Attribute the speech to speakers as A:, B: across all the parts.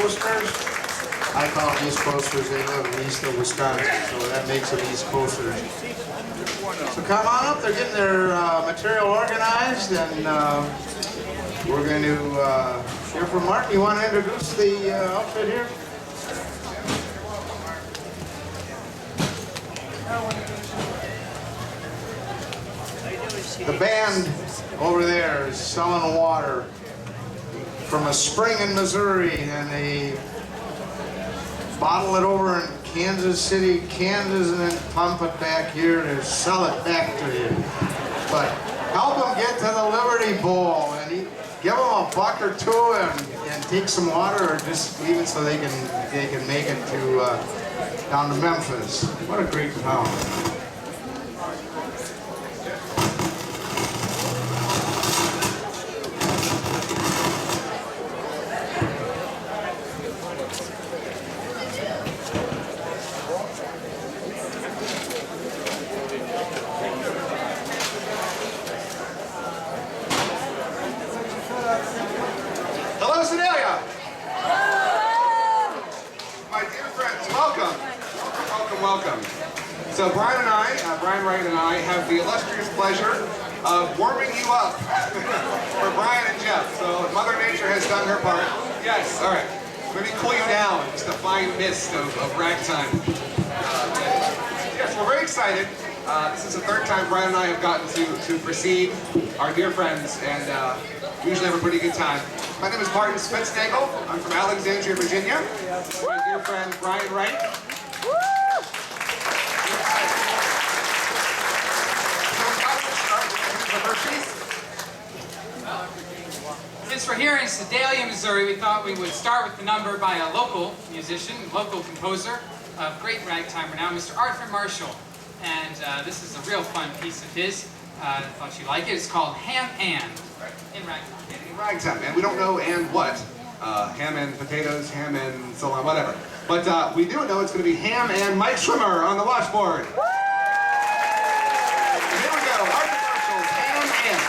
A: Coasters. I call them East Coasters, they live east of Wisconsin, so that makes them East Coasters. So come on up, they're getting their material organized, and we're going to hear from Martin. You want to introduce the outfit here? The band over there is selling water from a spring in Missouri, and they bottle it over in Kansas City, Kansas, and then pump it back here to sell it back to you. But help them get to the Liberty Bowl and give them a buck or two and take some water, or just leave it so they can make it to down to Memphis. What a great town. Hello, Sedalia! My dear friends, welcome. Welcome, welcome. So Bryan and I, Bryan Wright and I, have the illustrious pleasure of warming you up for Bryan and Jeff. So Mother Nature has done her part. Yes, all right. Maybe cool you down, just a fine mist of ragtime. Yes, we're very excited. This is the third time Bryan and I have gotten to precede our dear friends, and we usually have a pretty good time. My name is SPITZNAGEL. I'm from Alexandria, Virginia. This is my dear friend Bryan Wright.
B: Since we're here in Sedalia, Missouri, we thought we would start with the number by a local musician, local composer of great ragtime renown, Mr. Arthur Marshall. And this is a real fun piece of his. I thought you'd like it. It's called Ham and in ragtime.
C: In ragtime, and we don't know and what. Ham and potatoes, ham and so on, whatever. But we do know it's going to be ham and Mike Schwimmer on the washboard. And here we go, Arthur Marshall's Ham and.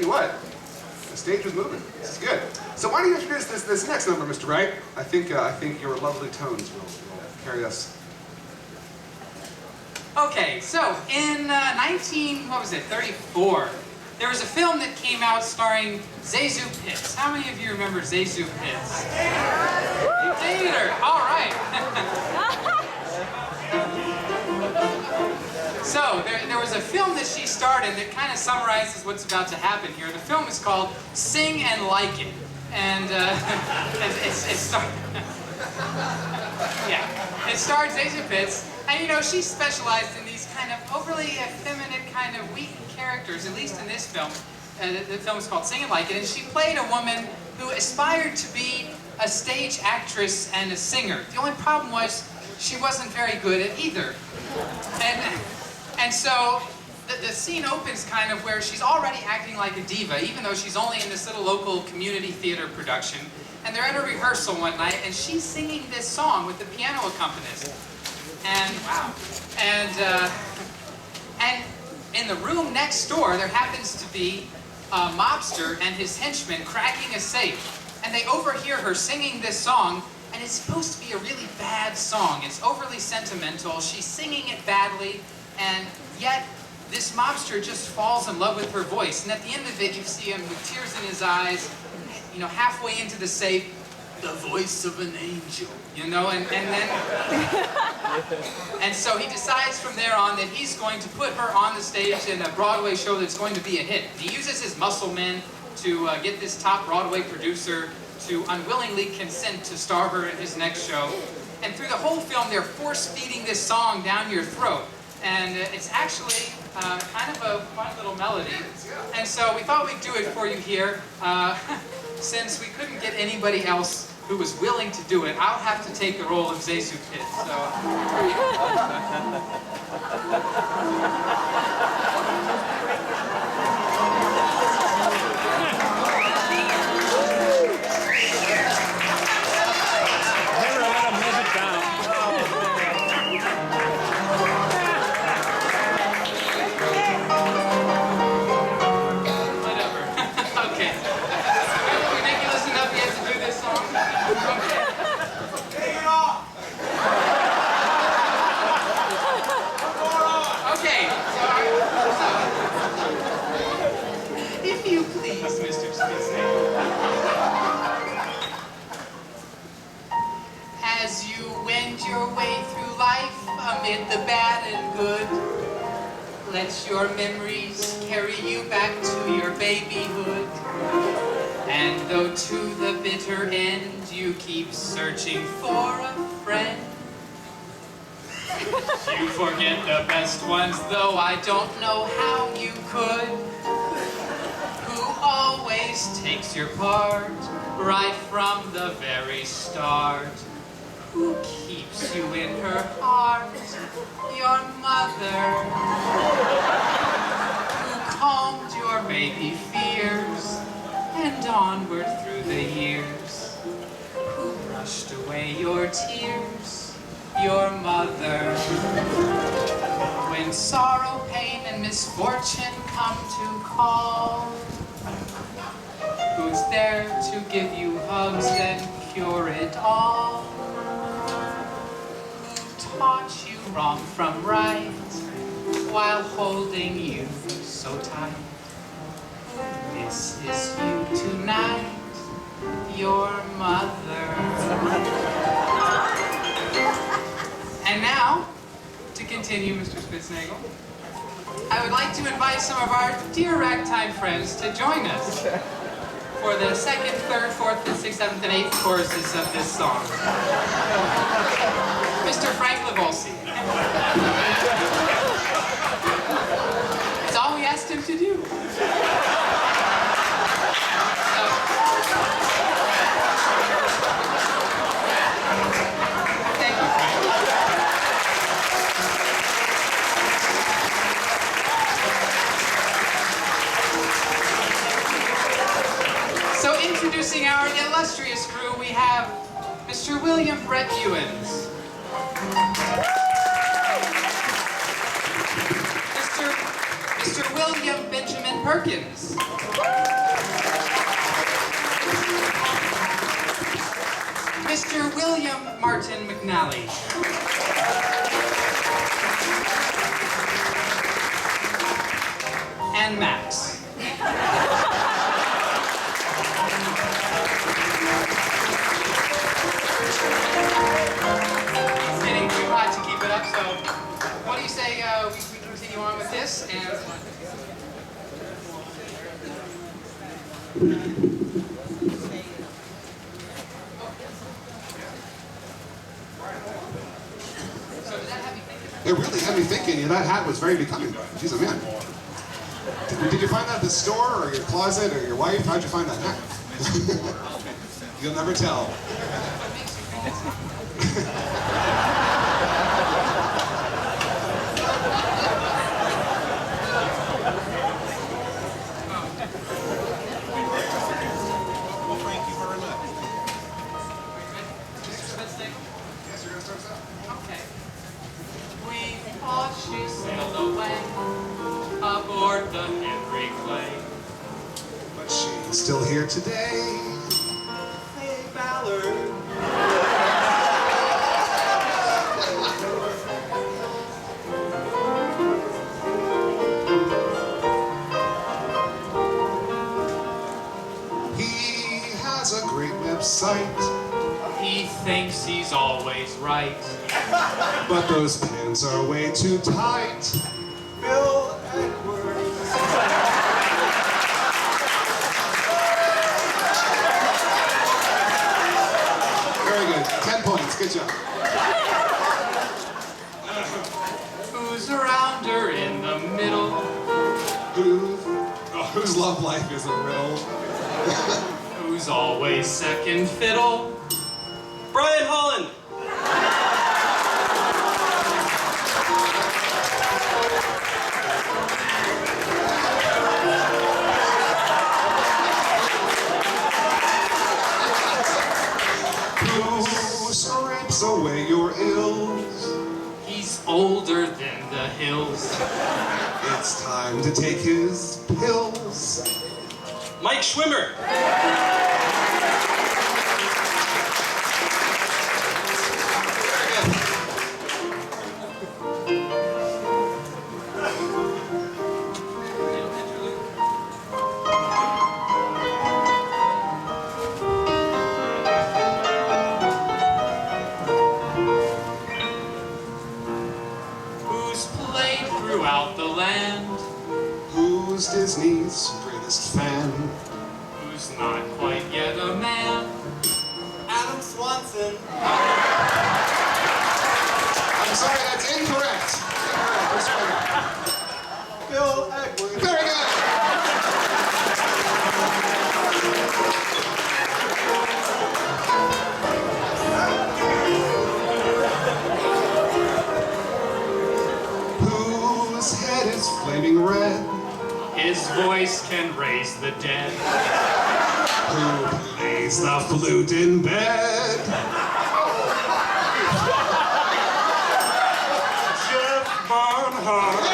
C: you what, the stage was moving. This is good. So why don't you introduce this next number, Mr. Wright? I think your lovely tones will carry us.
B: Okay, so in 34, there was a film that came out starring Zazu Pitts. How many of you remember Zazu Pitts? Theater, all right. So there was a film that she starred in that kind of summarizes what's about to happen here. The film is called Sing and Like It, and it starred Zazu Pitts, and you know she specialized in these kind of overly effeminate, kind of weak characters. At least in this film, the film is called Sing and Like It, and she played a woman who aspired to be a stage actress and a singer. The only problem was she wasn't very good at either, and so the scene opens kind of where she's already acting like a diva, even though she's only in this little local community theater production. And they're at a rehearsal one night, and she's singing this song with the piano accompanist. And wow, and in the room next door, there happens to be a mobster and his henchman cracking a safe, and they overhear her singing this song. And it's supposed to be a really bad song. It's overly sentimental. She's singing it badly, and yet this mobster just falls in love with her voice. And at the end of it, you see him with tears in his eyes, you know, halfway into the safe, the voice of an angel, you know, and then, and so he decides from there on that he's going to put her on the stage in a Broadway show that's going to be a hit. He uses his muscle men to get this top Broadway producer to unwillingly consent to star her in his next show. And through the whole film, they're force-feeding this song down your throat. And it's actually kind of a fun little melody. And so we thought we'd do it for you here. Since we couldn't get anybody else who was willing to do it, I'll have to take the role of Zazu Pitts. So. As you wend your way through life amid the bad and good, let your memories carry you back to your babyhood. And though to the bitter end you keep searching for a friend, you forget the best ones, though I don't know how you could. Who always takes your part right from the very start. Who keeps you in her heart? Your mother. Who calmed your baby fears and onward through the years. Who brushed away your tears? Your mother. When sorrow, pain, and misfortune come to call, who's there to give you hugs and cure it all? Taught you wrong from right while holding you so tight. This is you tonight, your mother. And now, to continue, Mr. Spitznagel, I would like to invite some of our dear Ragtime friends to join us for the second, third, fourth, and sixth, seventh, and eighth choruses of this song. Mr. LiVolsi. It's all we asked him to do. Thank you, Frank. So introducing our illustrious crew, we have Mr. William Brett Youens. Mr. William Benjamin Perkins. Mr. William Martin McNally. And Max. It's getting too hot to keep it up, so what do you say we continue on with this? And so did that have you thinking?
C: It really had me thinking, and that hat was very becoming. She's a man. Did you find that at the store, or your closet, or your wife? How'd you find that hat? You'll never tell.
A: Well, thank you very much.
B: Mr. Spitznagel?
C: Yes, you're gonna start us out.
B: Okay. We thought she sailed away aboard the Henry Clay.
C: But she's still here today.
A: Hey, Ballard.
C: He has a great website,
B: He thinks he's always right.
C: but those pants are way too tight.
A: Bill Edwards.
C: Very good. 10 points. Good job.
B: Who's around her in the middle?
C: Whose love life is a riddle?
B: Who's always second fiddle?
A: Brian Holland.
C: Who scrapes away your ills?
B: He's older than the hills.
C: It's time to take his pills.
A: Mike Schwimmer.
B: Who's played throughout the land?
C: Who's Disney's greatest fan?
B: Who's not quite yet a man?
A: Adam Swanson.
C: I'm sorry, that's incorrect. Incorrect.
A: Bill Edwards.
C: Very good. Whose head is flaming red?
B: His voice can raise the dead.
C: Who plays the flute in bed?
A: Jeff Barnhart.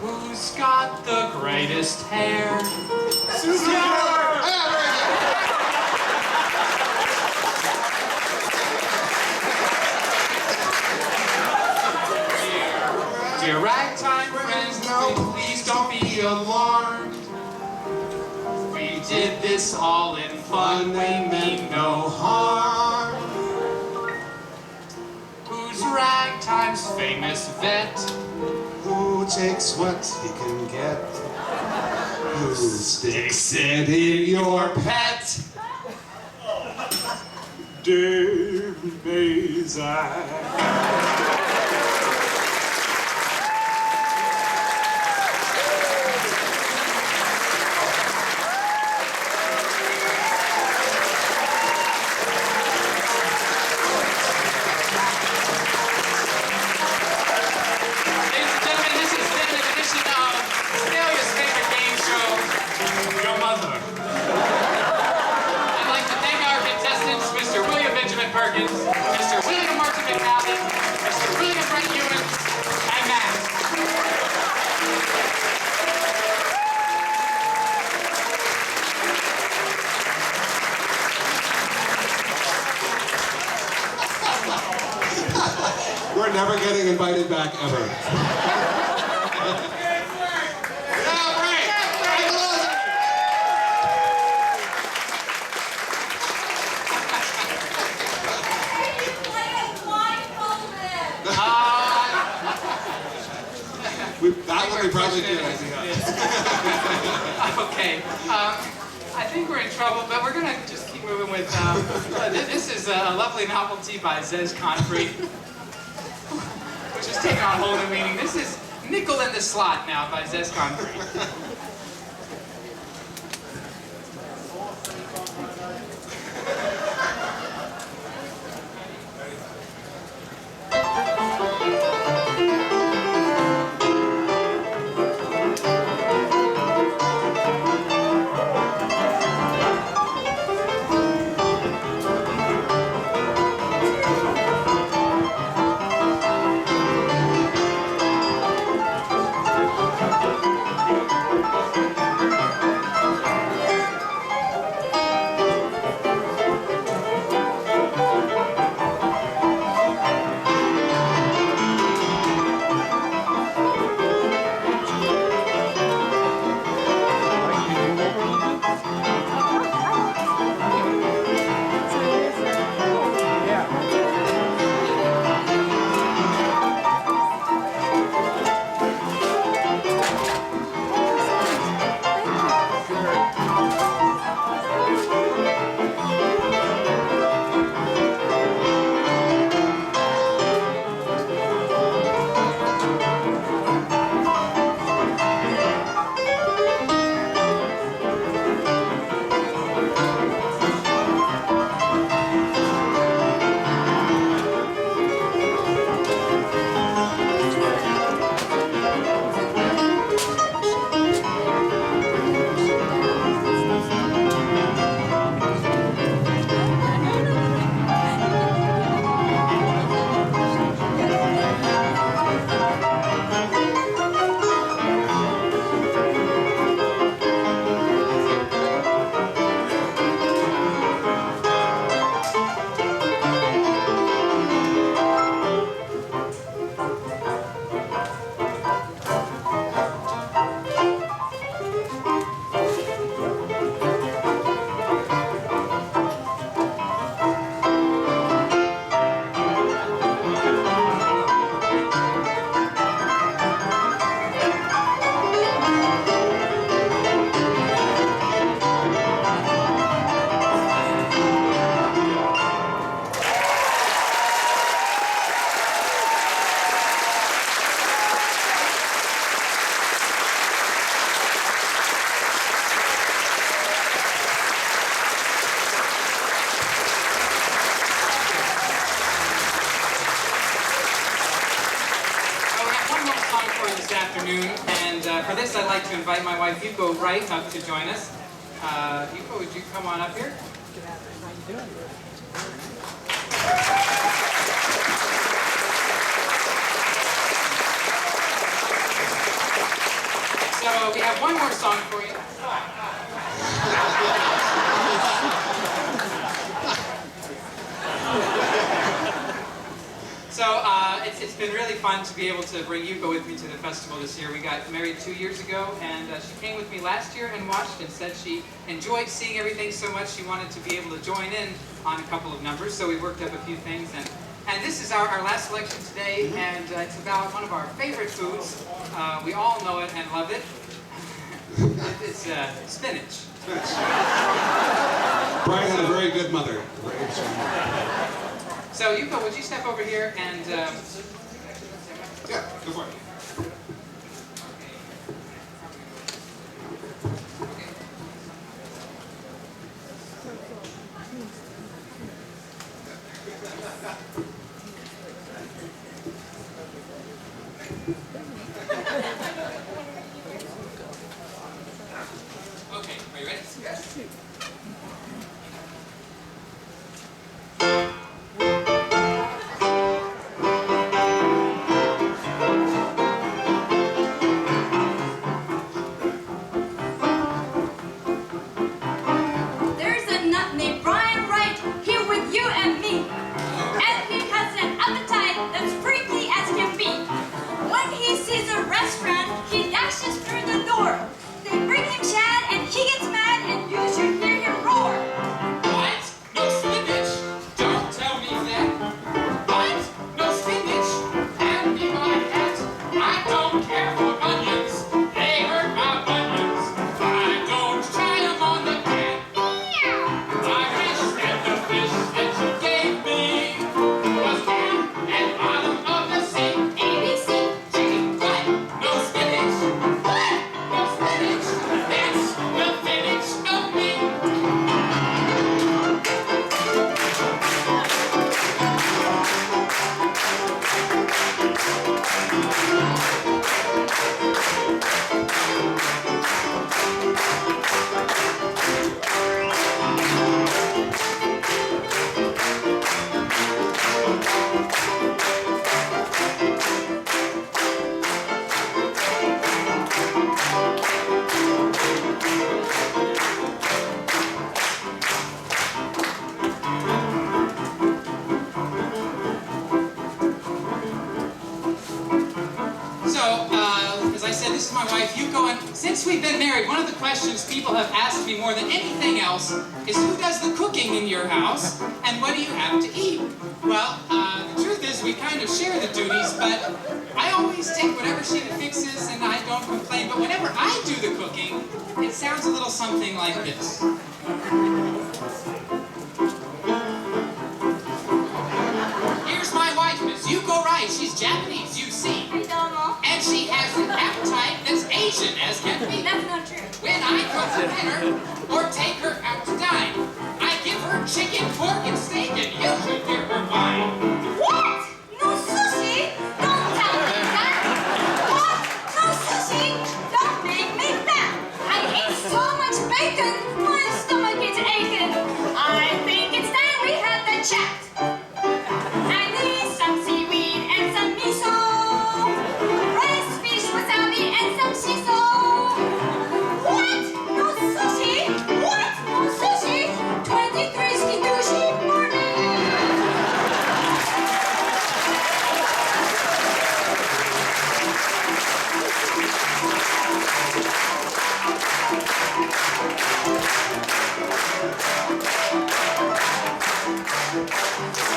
B: Who's got the greatest hair?
A: Susan Miller.
C: Ah, very
B: Dear Ragtime friends, no, please don't be alarmed. We did this all in fun, we mean no harm. Who's Ragtime's famous vet?
C: Who takes what he can get? Who sticks it in your pet?
A: Dave Mazak.
B: Ladies and gentlemen, this has been an edition of Sedalia's favorite game show, Perkins, Mr. William Martin McNally, Mr. William Wright Youens, and Matt.
C: We're never getting invited back ever. That one we probably did.
B: Okay. I think we're in trouble, but we're gonna just keep moving with. This is a lovely novelty by Zez Confrey, which is taking on a whole new meaning. This is Nickel in the Slot now by Zez Confrey. For this, I'd like to invite my wife, Yuko Wright, up to join us. Yuko, would you come on up here?
D: How you doing?
B: So we have one more song for you. So it's been really fun to be able to bring Yuko with me to the festival this year. We got married 2 years ago, and she came with me last year and watched and said she enjoyed seeing everything so much she wanted to be able to join in on a couple of numbers. So we worked up a few things, and this is our last selection today, and it's about one of our favorite foods. We all know it and love it. It's spinach.
C: Bryan had a very good mother.
B: So Yuko, would you step over here and...
C: Yeah, go for it.
B: Okay, are you ready? Yes. this to my wife, Yuko, and since we've been married, one of the questions people have asked me more than anything else is who does the cooking in your house, and what do you have to eat? Well, the truth is we kind of share the duties, but I always take whatever she fixes and I don't complain, but whenever I do the cooking, it sounds a little something like this. Here's my wife, Miss Yuko Wright. She's Japanese, you see. And she has an appetite that's Asian as can be.
D: That's not true.
B: When I cook for dinner or take her out to dine, I give her chicken, pork, and steak, and usually give her wine.
D: What? No sushi? Don't tell me that. What? No sushi? Don't make me fat. I eat so much bacon, my stomach is aching. I think it's time we had the chat. I need some seaweed and some miso, rice, fish, wasabi, and some shiso. What? No sushi? What? No sushi? 23 skidushi for me.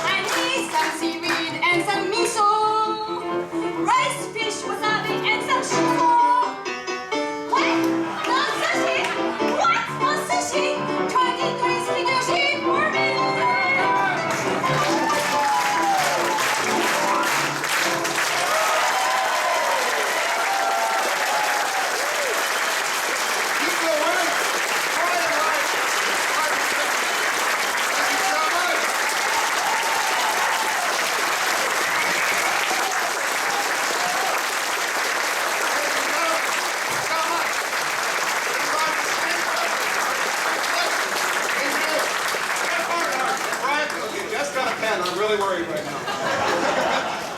D: I need some seaweed and some miso, rice, fish, wasabi, and some shiso. What? No sushi? What? No sushi? 23 skidushi for me.
A: Yuko wins. Bryan Wright. Thank you so much. Just got a pen. I'm really worried right now.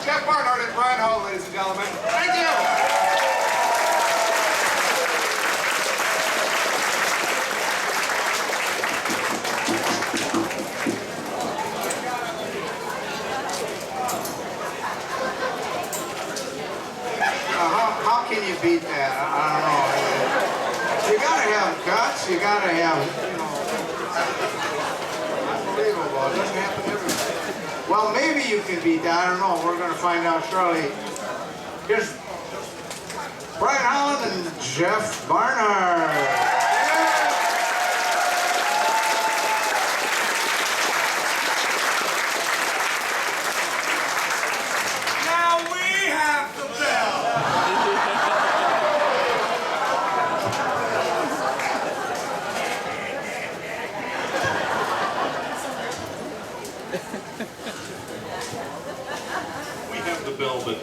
A: Jeff Barnhart and Bryan Hall, ladies and gentlemen. Thank you.
E: How can you beat that? I don't know. You gotta have guts. You gotta have, unbelievable. It doesn't happen everywhere. Well, maybe you can beat that. I don't know. We're gonna find out shortly. Here's Bryan Holland and Jeff Barnhart.
A: Now we have the bell.
F: We have the bell, but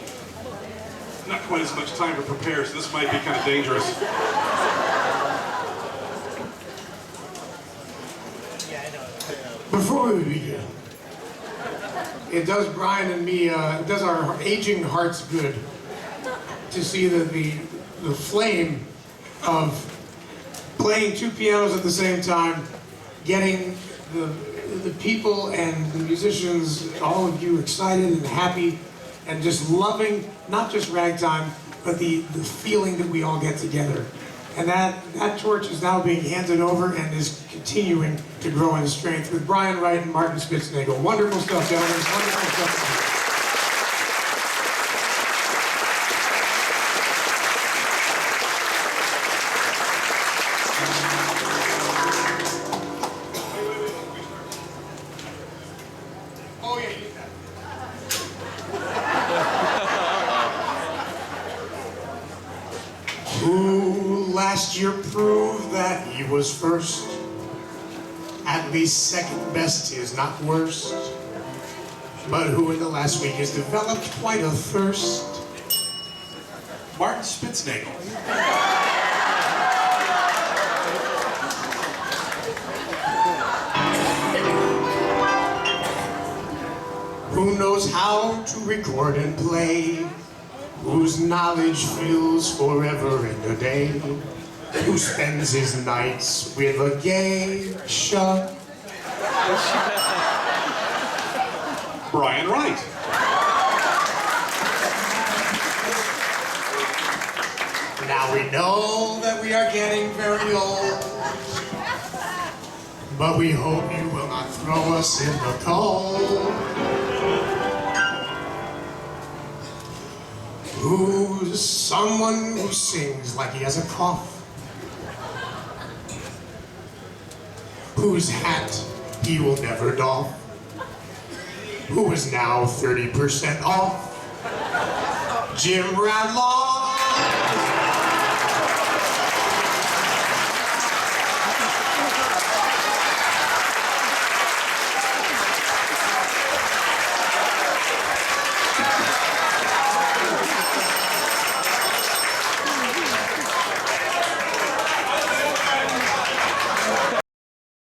F: not quite as much time to prepare, so this might be kind of dangerous.
G: Before we begin, it does Bryan and me, it does our aging hearts good to see that the flame of playing two pianos at the same time, getting the people and the musicians, all of you excited and happy and just loving, not just ragtime, but the feeling that we all get together. And that torch is now being handed over and is continuing to grow in strength with Bryan Wright and Martin Spitznagel. Wonderful stuff, gentlemen. Wonderful stuff. Oh, yeah, you did that. Who last year proved that he was first? At least second best is not worst. But who in the last week has developed quite a thirst?
F: Martin Spitznagel.
G: Who knows how to record and play? Whose knowledge fills forever and a day? Who spends his nights with a geisha?
F: Bryan Wright.
G: Now Now we know that we are getting very old, but we hope you will not throw us in the cold. Who's someone who sings like he has a cough? Whose hat he will never doff? Who is now 30% off? Jim Radlaw